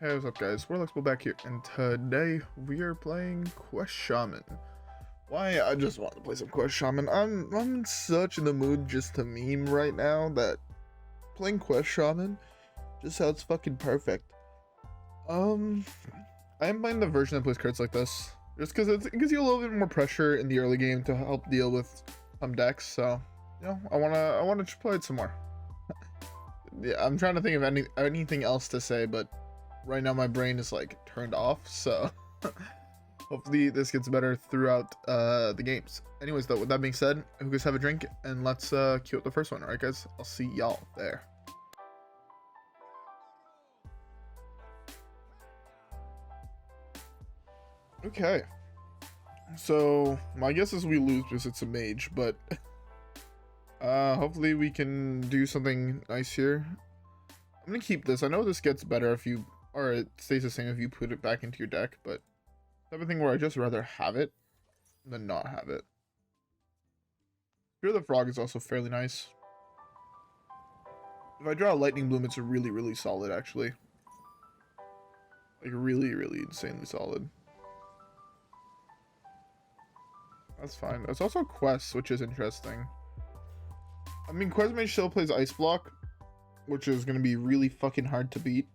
Hey, what's up guys? WhirlXbow back here, and today we are playing Quest Shaman. Why? I just want to play some Quest Shaman. I'm such in the mood just to meme right now that playing Quest Shaman just sounds fucking perfect. I am playing the version that plays cards like this, just because it gives you a little bit more pressure in the early game to help deal with some decks, so, you know, I wanna play it some more. Yeah, I'm trying to think of anything else to say, but right now my brain is like turned off, so hopefully this gets better throughout the games. Anyways though, with that being said, who guys have a drink and let's cue up the first one. All right guys, I'll see y'all there. Okay, so my guess is we lose because it's a mage, but hopefully we can do something nice here. I'm gonna keep this. I know this gets better if you, or it stays the same if you put it back into your deck, but type of thing where I just rather have it than not have it. Fear the Frog is also fairly nice. If I draw a Lightning Bloom, it's really solid actually. Like really insanely solid. That's fine. It's also Quest, which is interesting. I mean, Quest Mage still plays Ice Block, which is going to be really fucking hard to beat.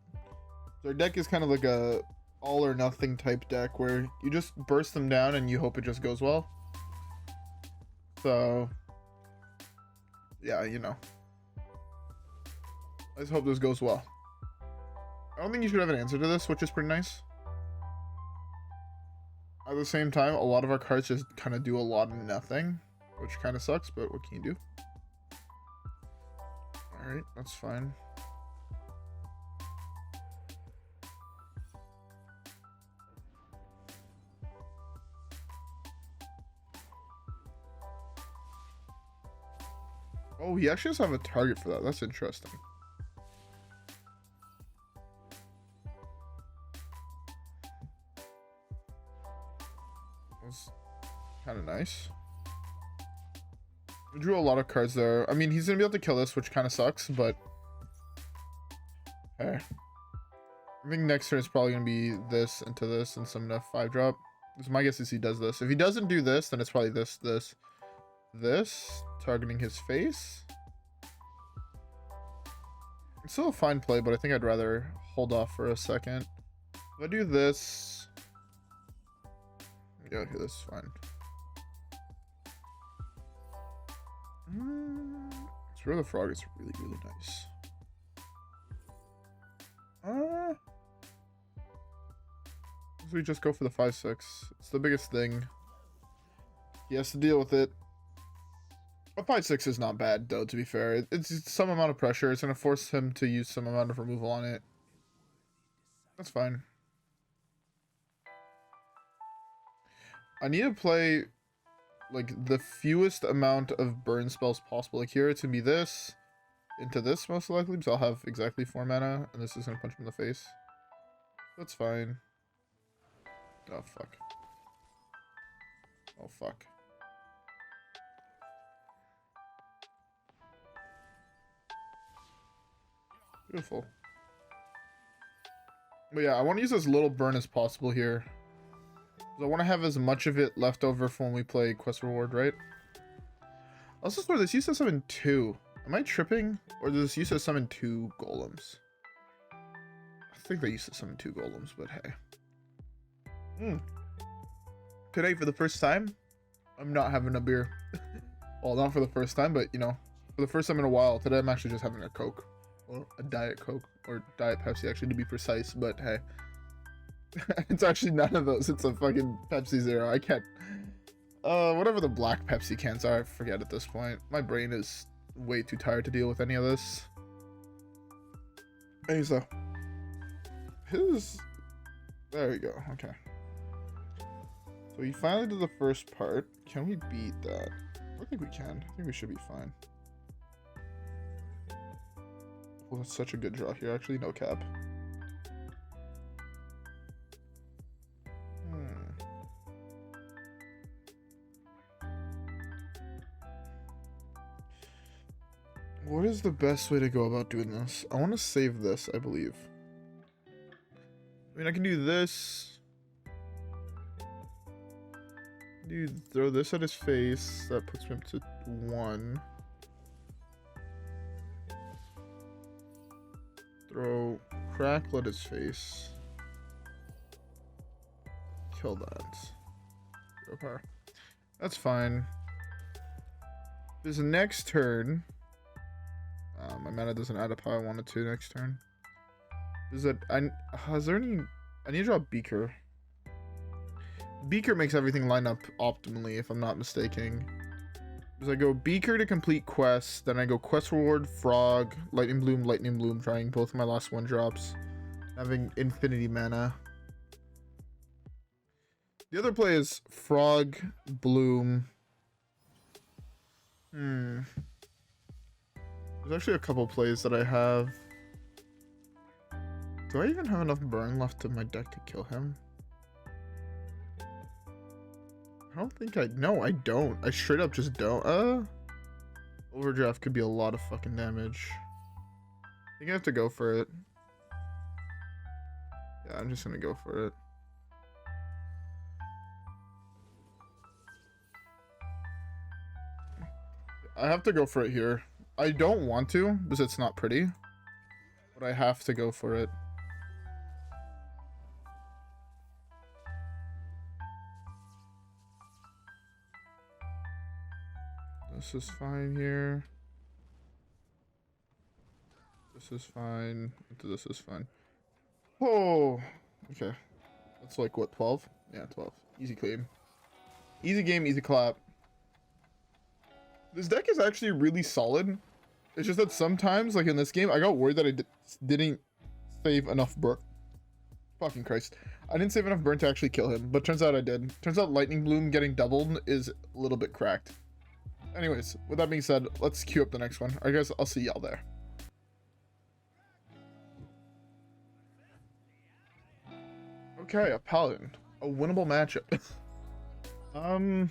Their deck is kind of like a all or nothing type deck where you just burst them down and you hope it just goes well. So, yeah, you know. I just hope this goes well. I don't think you should have an answer to this, which is pretty nice. At the same time, a lot of our cards just kind of do a lot of nothing, which kind of sucks, but what can you do? Alright, that's fine. Oh, he actually does have a target for that. That's interesting. That's kind of nice. We drew a lot of cards there. I mean, he's going to be able to kill this, which kind of sucks, but hey. I think next turn is probably going to be this into this and some enough 5-drop. Because my guess is he does this. If he doesn't do this, then it's probably this, targeting his face. It's still a fine play, but I think I'd rather hold off for a second. If I do this, yeah, okay, this is fine. Throw the Frog is really nice. So we just go for the 5/6. It's the biggest thing. He has to deal with it. A 5/6 is not bad, though, to be fair. It's some amount of pressure. It's going to force him to use some amount of removal on it. That's fine. I need to play, like, the fewest amount of burn spells possible. Like, here, it's going to be this into this, most likely, because I'll have exactly 4 mana, and this is going to punch him in the face. That's fine. Oh, fuck. Oh, fuck. Beautiful. But yeah, I want to use as little burn as possible here. I want to have as much of it left over for when we play Quest Reward, right? I also swear this used to summon 2. Am I tripping? Or does this used to summon 2 golems? I think they used to summon 2 golems, but hey. Today, for the first time, I'm not having a beer. Well, not for the first time, but, you know, for the first time in a while, today I'm actually just having a Coke. Or a Diet Coke, or Diet Pepsi, actually, to be precise, but hey. It's actually none of those. It's a fucking Pepsi Zero. I can't. Whatever the black Pepsi cans are, I forget at this point. My brain is way too tired to deal with any of this. Hey, so. There we go. Okay. So we finally did the first part. Can we beat that? I think we can. I think we should be fine. Well, that's such a good draw here. Actually, no cap. What is the best way to go about doing this? I want to save this, I believe. I mean, I can do this. Throw this at his face. That puts me up to 1. Throw Crackle at his face. Kill that. Go power. That's fine. This next turn. My mana doesn't add up how I wanted to next turn. Is there any? I need to draw Beaker. Beaker makes everything line up optimally, if I'm not mistaken. Because I go Beaker to complete quest, then I go quest reward, frog, lightning bloom, trying both of my last 1-drops, having infinity mana. The other play is frog, bloom. There's actually a couple plays that I have. Do I even have enough burn left in my deck to kill him? I don't think no, I don't. I straight up just don't. Overdraft could be a lot of fucking damage. I think I have to go for it. Yeah, I'm just gonna go for it. I have to go for it here. I don't want to, because it's not pretty. But I have to go for it. This is fine here. This is fine. This is fine. Oh, okay. That's like what, 12? Yeah, 12. Easy claim. Easy game, easy clap. This deck is actually really solid. It's just that sometimes, like in this game, I got worried that I didn't save enough burn. Fucking Christ. I didn't save enough burn to actually kill him, but turns out I did. Turns out Lightning Bloom getting doubled is a little bit cracked. Anyways, with that being said, let's queue up the next one. I guess I'll see y'all there. Okay, a Paladin. A winnable matchup. I'm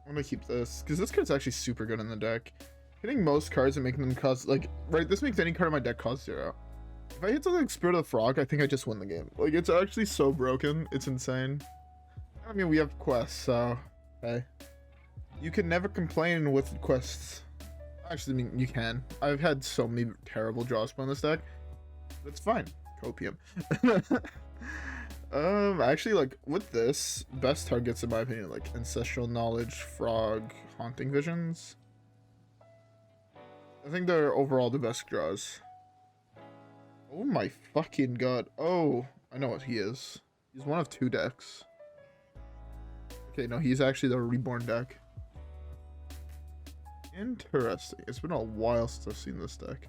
gonna keep this, because this card's actually super good in the deck. Hitting most cards and making them cost, like, right, this makes any card in my deck cost 0. If I hit something like Spirit of the Frog, I think I just win the game. Like, it's actually so broken. It's insane. I mean, we have quests, so, hey. You can never complain with quests. Actually, I mean, you can. I've had so many terrible draws on this deck. That's fine. Copium. Actually, like, with this, best targets, in my opinion, like, Ancestral Knowledge, Frog, Haunting Visions. I think they're overall the best draws. Oh my fucking god. Oh, I know what he is. He's one of 2 decks. Okay, no, he's actually the Reborn deck. Interesting. It's been a while since I've seen this deck.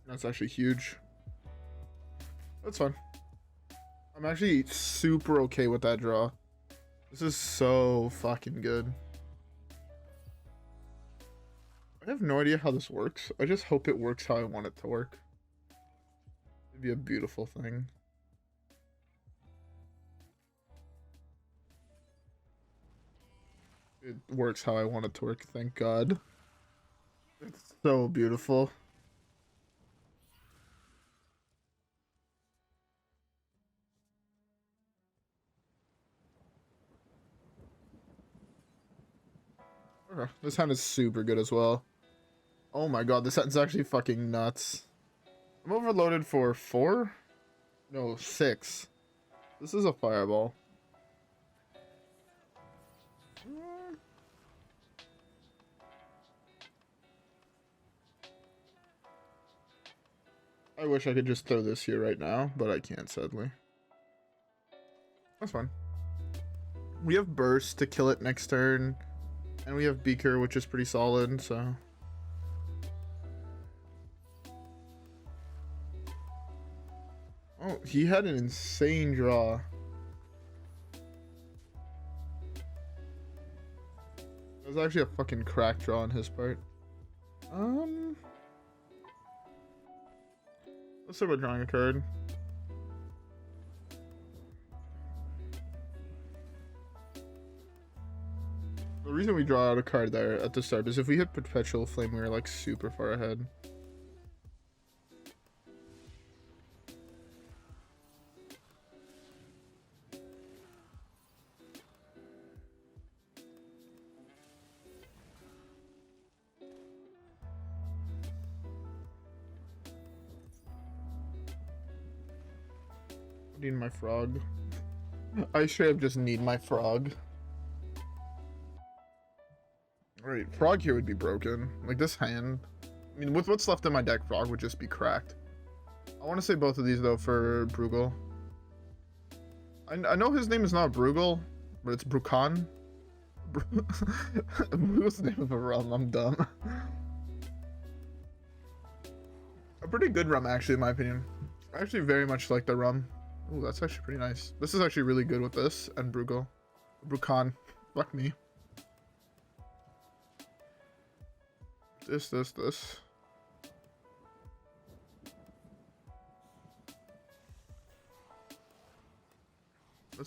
That's actually huge. That's fun. I'm actually super okay with that draw. This is so fucking good. I have no idea how this works. I just hope it works how I want it to work. It'd be a beautiful thing. It works how I want it to work, thank God. It's so beautiful. Okay, this hand is super good as well. Oh my god, this hand's actually fucking nuts. I'm overloaded for 4? No, 6. This is a fireball. I wish I could just throw this here right now, but I can't, sadly. That's fine. We have Burst to kill it next turn. And we have Beaker, which is pretty solid, so... Oh, he had an insane draw. It was actually a fucking crack draw on his part. Let's start by drawing a card. The The reason we draw out a card there at the start is if we hit Perpetual Flame, we were like super far ahead. Need my frog. I straight up just need my frog. Right, frog here would be broken. Like this hand. I mean, with what's left in my deck, frog would just be cracked. I want to say both of these though for Brugal. I know his name is not Brugal, but it's Brukan. What's the name of a rum? I'm dumb. A pretty good rum, actually, in my opinion. I actually very much like the rum. Oh, that's actually pretty nice. This is actually really good with this and Brugal. Brukan. Fuck me. This. That's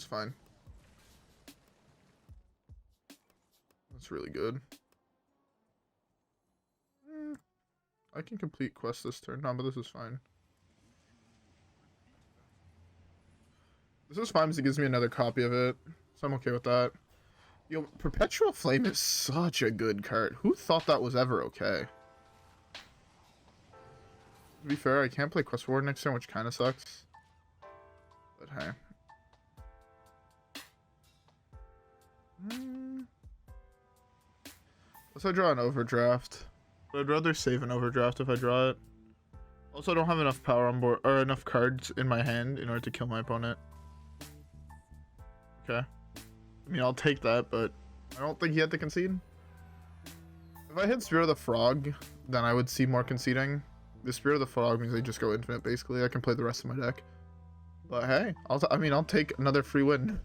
fine. That's really good. I can complete quest this turn. No, but this is fine. This is fine because it gives me another copy of it, so I'm okay with that. Yo, Perpetual Flame is such a good card. Who thought that was ever okay? To be fair, I can't play Quest Forward next turn, which kind of sucks. But hey. Unless I draw an Overdraft. But I'd rather save an Overdraft if I draw it. Also, I don't have enough power on board, or enough cards in my hand in order to kill my opponent. Okay. I mean, I'll take that, but I don't think he had to concede. If I hit Spirit of the Frog, then I would see more conceding. The Spirit of the Frog means they just go infinite, basically. I can play the rest of my deck. But hey, I'll take another free win.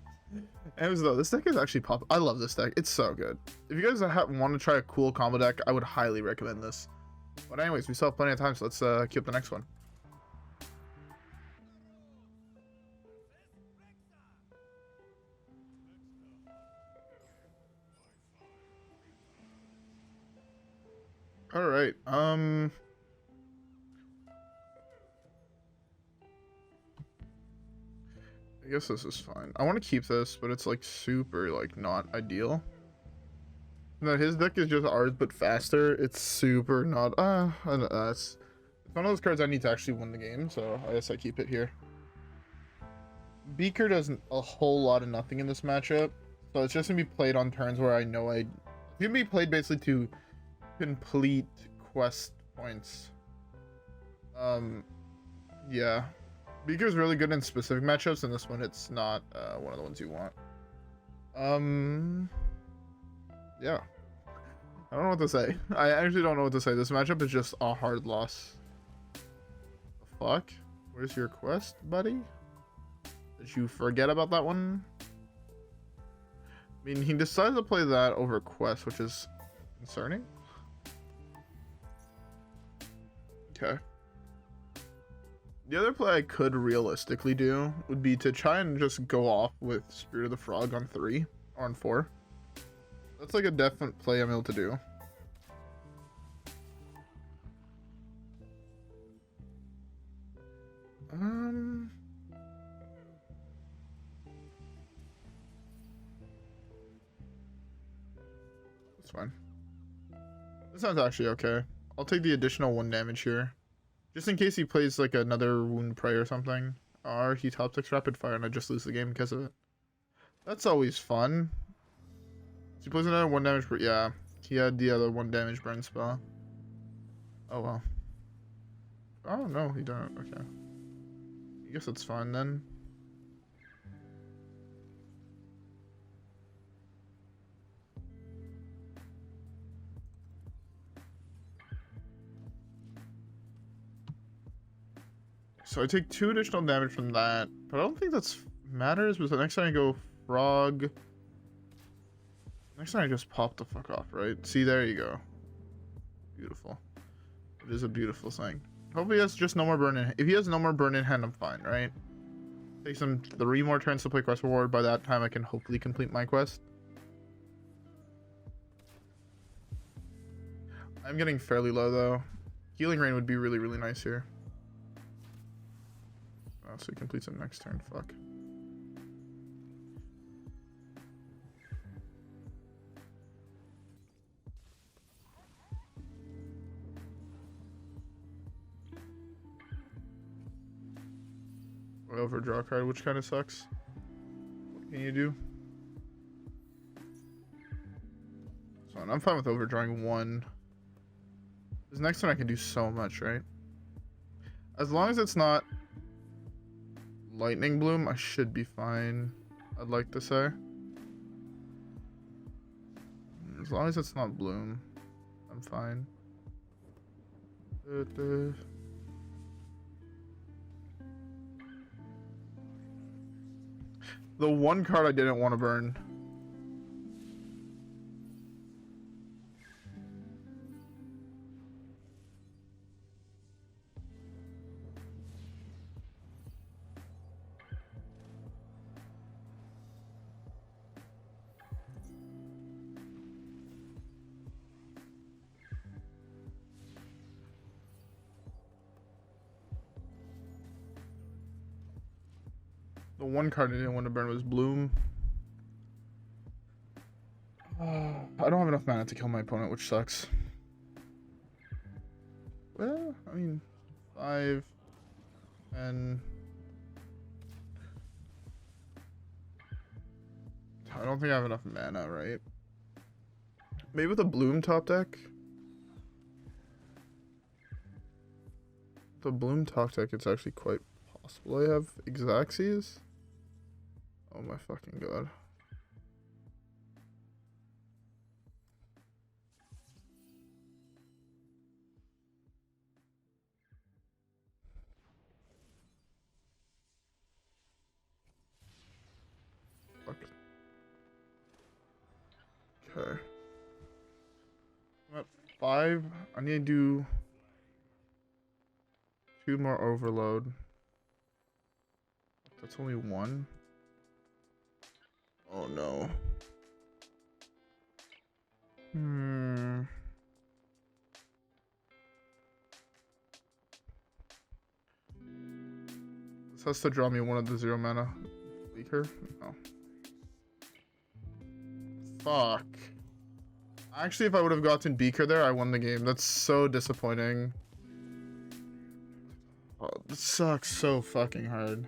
Anyways, though, this deck is actually pop. I love this deck. It's so good. If you guys want to try a cool combo deck, I would highly recommend this. But anyways, we still have plenty of time, so let's queue up the next one. All right. I guess this is fine. I want to keep this, but it's like super like not ideal. No, his deck is just ours, but faster. It's super not. It's one of those cards I need to actually win the game, so I guess I keep it here. Beaker does a whole lot of nothing in this matchup, so it's just gonna be played on turns where I know it's gonna be played basically to complete quest points. Yeah. Beaker's really good in specific matchups, and this one it's not one of the ones you want. Yeah. I don't know what to say. I actually don't know what to say. This matchup is just a hard loss. The fuck? Where's your quest, buddy? Did you forget about that one? I mean, he decided to play that over quest, which is concerning. Okay. The other play I could realistically do would be to try and just go off with Spirit of the Frog on 3 or on 4. That's like a definite play I'm able to do. That's fine. This sounds actually okay. I'll take the additional 1 damage here. Just in case he plays like another Wound Prey or something. Or he top decks Rapid Fire and I just lose the game because of it. That's always fun. So he plays another 1 damage, but yeah. He had the other 1 damage burn spell. Oh well. Oh no, he don't. Okay. I guess that's fine then. So I take 2 additional damage from that, but I don't think that's matters because the next time I go Frog, next time I just pop the fuck off, right? See, there you go. Beautiful. It is a beautiful thing. Hopefully he has just no more burn in. If he has no more burn in hand, I'm fine, right? Takes him 3 more turns to play quest reward. By that time, I can hopefully complete my quest. I'm getting fairly low though. Healing Rain would be really, really nice here. Oh, so he completes it next turn. Fuck. Overdraw card, which kind of sucks. What can you do? So I'm fine with overdrawing one. This next one I can do so much, right? As long as it's not Lightning Bloom, I should be fine. I'd like to say. As long as it's not Bloom, I'm fine. The one card I didn't want to burn. The one card I didn't want to burn was Bloom. I don't have enough mana to kill my opponent, which sucks. Well, I mean, 5 and I don't think I have enough mana, right? Maybe with a Bloom top deck. The Bloom top deck, it's actually quite possible I have Xaxes. Oh my fucking god. Fuck. Okay. I'm at 5. I need to do 2 more overload. That's only 1. Oh no. This has to draw me one of the 0 mana. Beaker? No. Fuck. Actually, if I would have gotten Beaker there, I won the game. That's so disappointing. Oh, this sucks so fucking hard.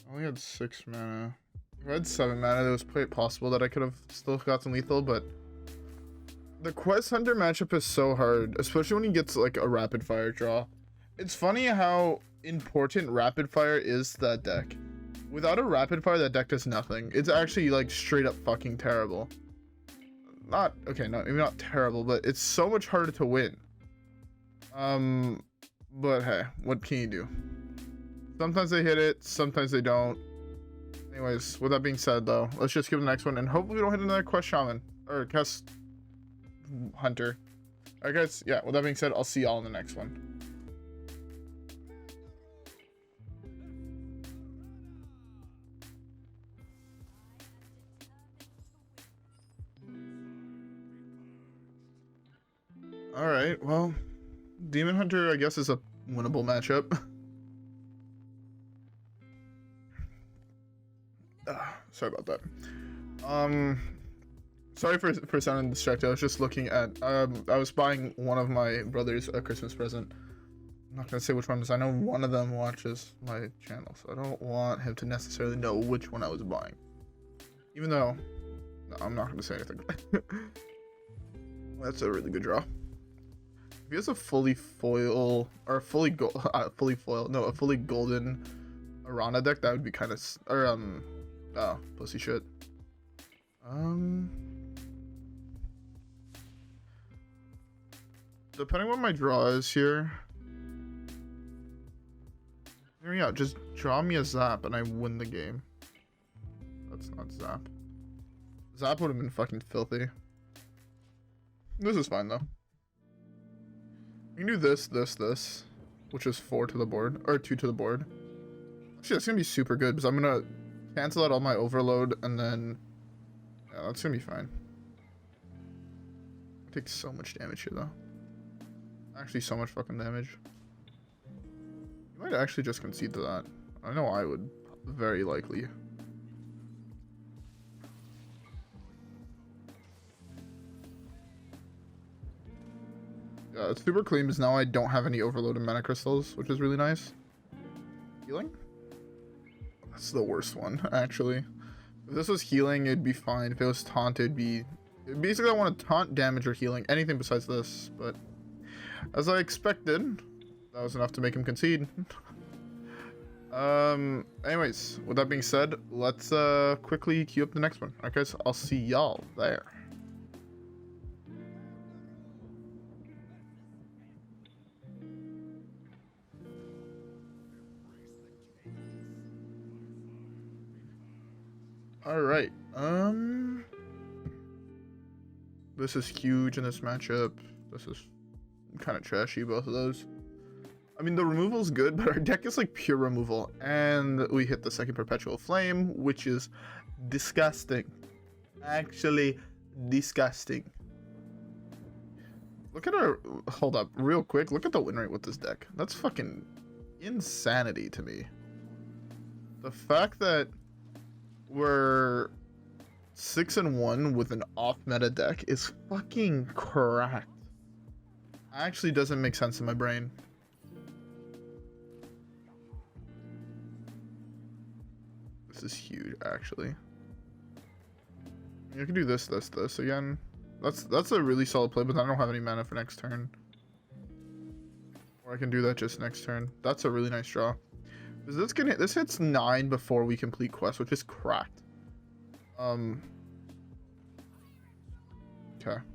I only had 6 mana. If I had 7 mana, it was quite possible that I could have still gotten lethal, but the Quest Hunter matchup is so hard, especially when he gets like a rapid fire draw. It's funny how important rapid fire is to that deck. Without a rapid fire, that deck does nothing. It's actually like straight up fucking terrible. Not okay, no, maybe not terrible, but it's so much harder to win. But hey, what can you do? Sometimes they hit it, sometimes they don't. Anyways, with that being said though, let's just give the next one, and hopefully we don't hit another Quest Shaman or Quest Hunter. Alright guys, yeah, with that being said, I'll see y'all in the next one. Alright, well, Demon Hunter, I guess, is a winnable matchup. Sorry about that. Sorry for sounding distracted. I was just looking at, I was buying one of my brother's a Christmas present. I'm not gonna say which one, because I know one of them watches my channel, so I don't want him to necessarily know which one I was buying. Even though, no, I'm not gonna say anything. That's a really good draw. If he has a fully foil, or a fully golden Arana deck, that would be kind of, oh, pussy shit. Depending on what my draw is here. Here we go, just draw me a Zap and I win the game. That's not Zap. Zap would have been fucking filthy. This is fine though. We can do this, which is 4 to the board, or 2 to the board. Actually, that's gonna be super good because I'm gonna cancel out all my overload, and then yeah, that's gonna be fine. I take so much damage here though. Actually, so much fucking damage. You might actually just concede to that. I know I would, very likely. Yeah, it's super clean because now I don't have any overloaded mana crystals, which is really nice. Healing? That's the worst one, actually. If this was healing, it'd be fine. If it was taunt, it'd be... Basically, I want to taunt, damage, or healing. Anything besides this, but... As I expected, that was enough to make him concede. Anyways, with that being said, let's quickly queue up the next one. Okay, so I'll see y'all there. Alright, this is huge in this matchup. This is kind of trashy, both of those. I mean, the removal's good, but our deck is like pure removal. And we hit the second Perpetual Flame, which is disgusting. Actually, disgusting. Look at our... Hold up, real quick. Look at the win rate with this deck. That's fucking insanity to me. The fact that we're 6-1 with an off-meta deck is fucking cracked. Actually doesn't make sense in my brain. This is huge, actually. You can do this again. That's a really solid play, but I don't have any mana for next turn. Or I can do that just next turn. That's a really nice draw. This hits 9 before we complete quest, which is cracked. Okay,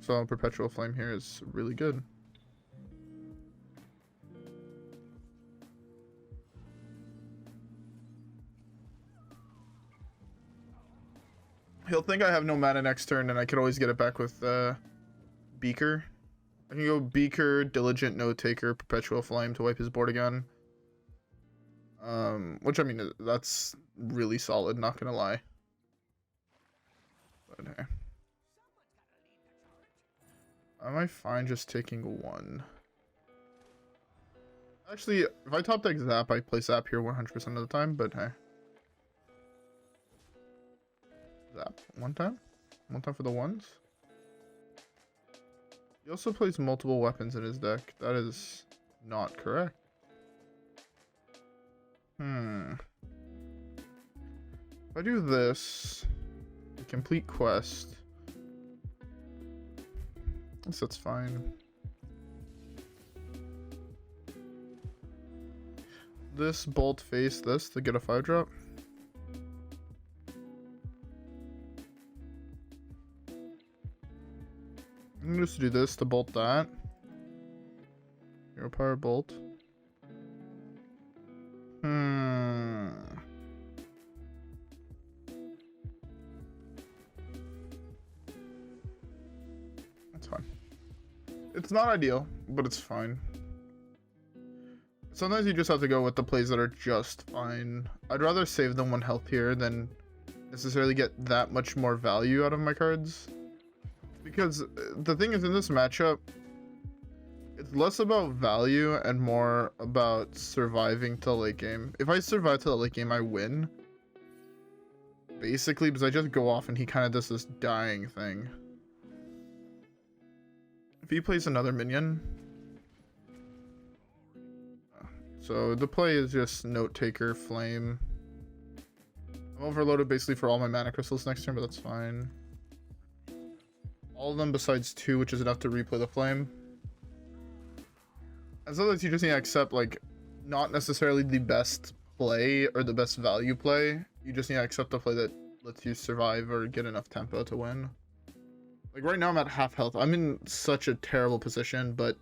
so Perpetual Flame here is really good. He'll think I have no mana next turn, and I could always get it back with Beaker. I can go Beaker, Diligent, Notetaker, Perpetual Flame to wipe his board again. Which, I mean, that's really solid, not gonna lie. But hey. I might find just taking one. Actually, if I top deck Zap, I play Zap here 100% of the time, but hey. Zap, one time? One time for the ones? He also plays multiple weapons in his deck. That is not correct. If I do this, a complete quest. I guess that's fine. This bolt face this to get a 5-drop. I'm gonna just do this to bolt that. Hero power bolt. That's fine. It's not ideal, but it's fine. Sometimes you just have to go with the plays that are just fine. I'd rather save them 1 health here than necessarily get that much more value out of my cards. Because the thing is, in this matchup, it's less about value and more about surviving till late game. If I survive till the late game, I win. Basically, because I just go off and he kind of does this dying thing. If he plays another minion... So the play is just Notetaker, Flame. I'm overloaded basically for all my mana crystals next turn, but that's fine. All of them besides 2, which is enough to replay the Flame. And sometimes you just need to accept, like, not necessarily the best play or the best value play. You just need to accept the play that lets you survive or get enough tempo to win. Like, right now I'm at half health. I'm in such a terrible position, but,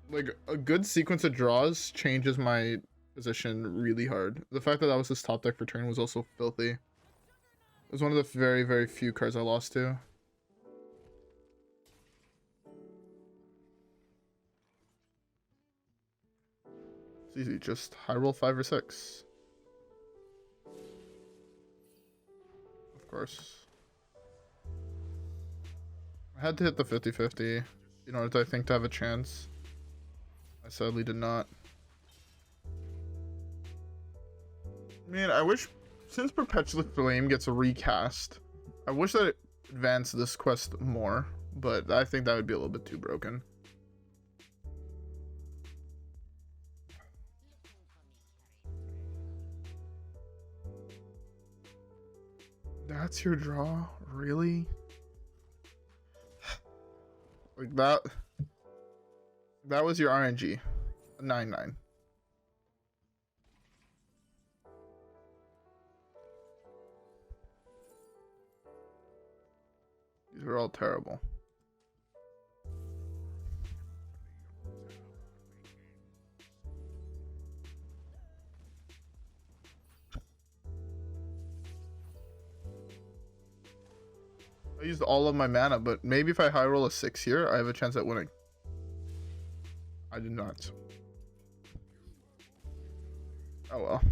like, a good sequence of draws changes my position really hard. The fact that was his top deck for turn was also filthy. It was one of the very, very few cards I lost to. It's easy, just high roll 5 or 6. Of course. I had to hit the 50-50 in order, I think, to have a chance. I sadly did not. I mean, I wish, since Perpetual Flame gets a recast, I wish that it advanced this quest more, but I think that would be a little bit too broken. That's your draw? Really? Like that? That was your RNG. A 9-9. These are all terrible. I used all of my mana, but maybe if I high roll a 6 here, I have a chance at winning. I did not. Oh well.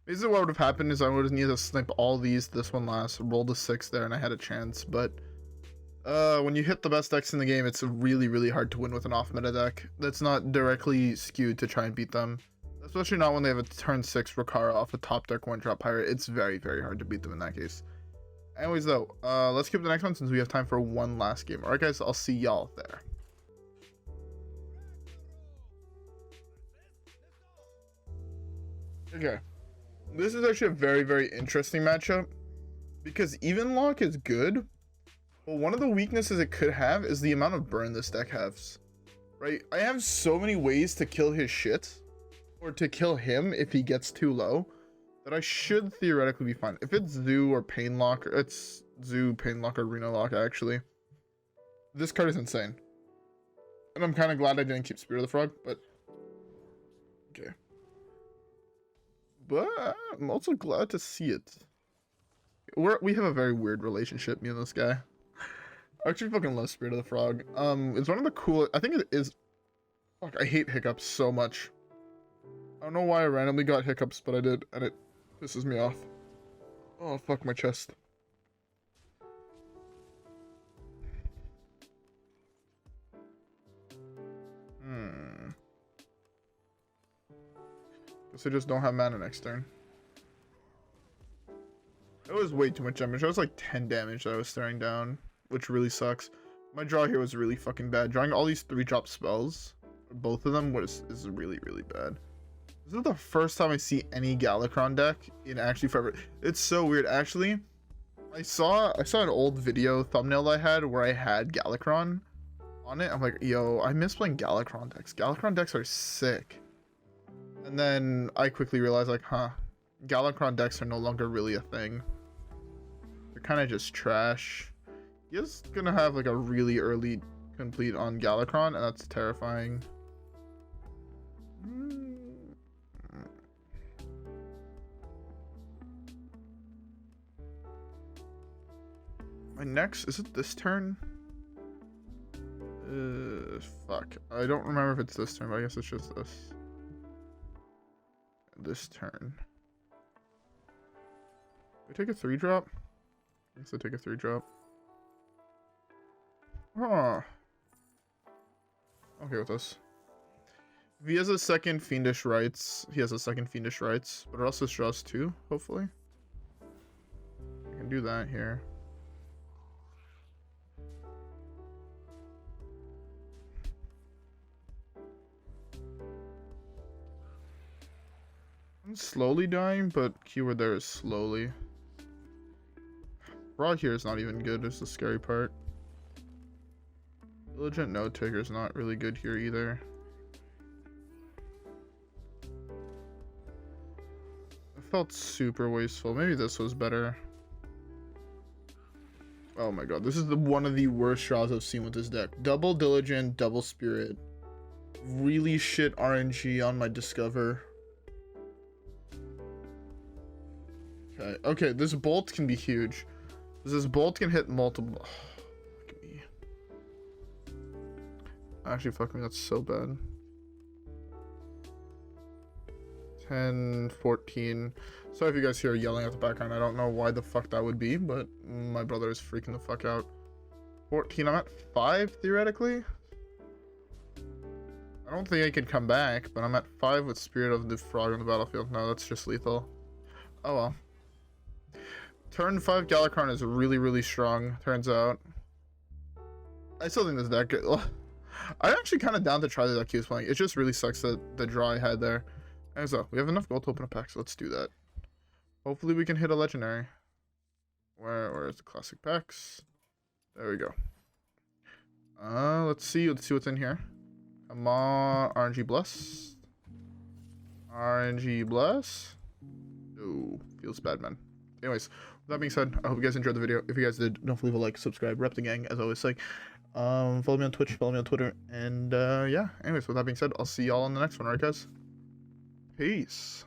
Basically what would have happened is I would have needed to snipe all these, this one last, roll the 6 there, and I had a chance. But when you hit the best decks in the game, it's really, really hard to win with an off-meta deck that's not directly skewed to try and beat them. Especially not when they have a turn 6 Rakara off a top deck 1-drop pirate. It's very, very hard to beat them in that case. Anyways, though, let's skip the next one since we have time for one last game. Alright, guys, I'll see y'all there. Okay. This is actually a very, very interesting matchup because even lock is good, but one of the weaknesses it could have is the amount of burn this deck has. Right? I have so many ways to kill his shit, or to kill him if he gets too low, that I should theoretically be fine. If it's Zoo or Painlock, it's Zoo, Painlock, or Reno Lock, actually. This card is insane. And I'm kind of glad I didn't keep Spirit of the Frog, but... okay. But I'm also glad to see it. We have a very weird relationship, me and this guy. I actually fucking love Spirit of the Frog. It's one of the cool... I think it is... Fuck, I hate hiccups so much. I don't know why I randomly got hiccups, but I did, and it pisses me off. Oh, fuck my chest. Guess I just don't have mana next turn. That was way too much damage. That was like 10 damage that I was staring down, which really sucks. My draw here was really fucking bad. Drawing all these 3-drop spells, both of them, is really, really bad. This is the first time I see any Galakron deck in actually forever. It's so weird. Actually, I saw an old video thumbnail I had where I had Galakron on it. I'm like, yo, I miss playing Galakron decks. Galakron decks are sick. And then I quickly realized, like, huh, Galakron decks are no longer really a thing. They're kind of just trash. He is gonna have like a really early complete on Galakron, and that's terrifying. My next, is it this turn? Fuck. I don't remember if it's this turn, but I guess it's just this. This turn. Do I take a 3-drop? I guess I take a 3-drop. Oh. Okay with this. If he has a second Fiendish Rites, he has a second Fiendish Rites, but it also draws 2, hopefully. I can do that here. I'm slowly dying, but keyword there is slowly. Raw here is not even good, is the scary part. Diligent Notetaker is not really good here either. It felt super wasteful. Maybe this was better. Oh my god, this is one of the worst draws I've seen with this deck. Double Diligent, double Spirit. Really shit RNG on my Discover. Okay, this bolt can be huge. This bolt can hit multiple. Oh, fuck me. Actually, fuck me, that's so bad. 10, 14. Sorry if you guys hear yelling at the background. I don't know why the fuck that would be, but my brother is freaking the fuck out. 14, I'm at 5 theoretically. I don't think I can come back, but I'm at 5 with Spirit of the Frog on the battlefield. No, that's just lethal. Oh well. Turn 5 Galakrond is really, really strong, turns out. I still think this deck... I'm actually kind of down to try the deck he was playing. It just really sucks that the draw I had there. And so, we have enough gold to open a pack, so let's do that. Hopefully we can hit a legendary. Where's the classic packs? There we go. Let's see what's in here. Come on, RNG Bless. RNG Bless. Oh, feels bad, man. Anyways, with that being said, I hope you guys enjoyed the video. If you guys did, don't forget to leave a like, subscribe, rep the gang, as always. Like, follow me on Twitch, follow me on Twitter, and yeah. Anyways, with that being said, I'll see y'all on the next one, alright, guys? Peace.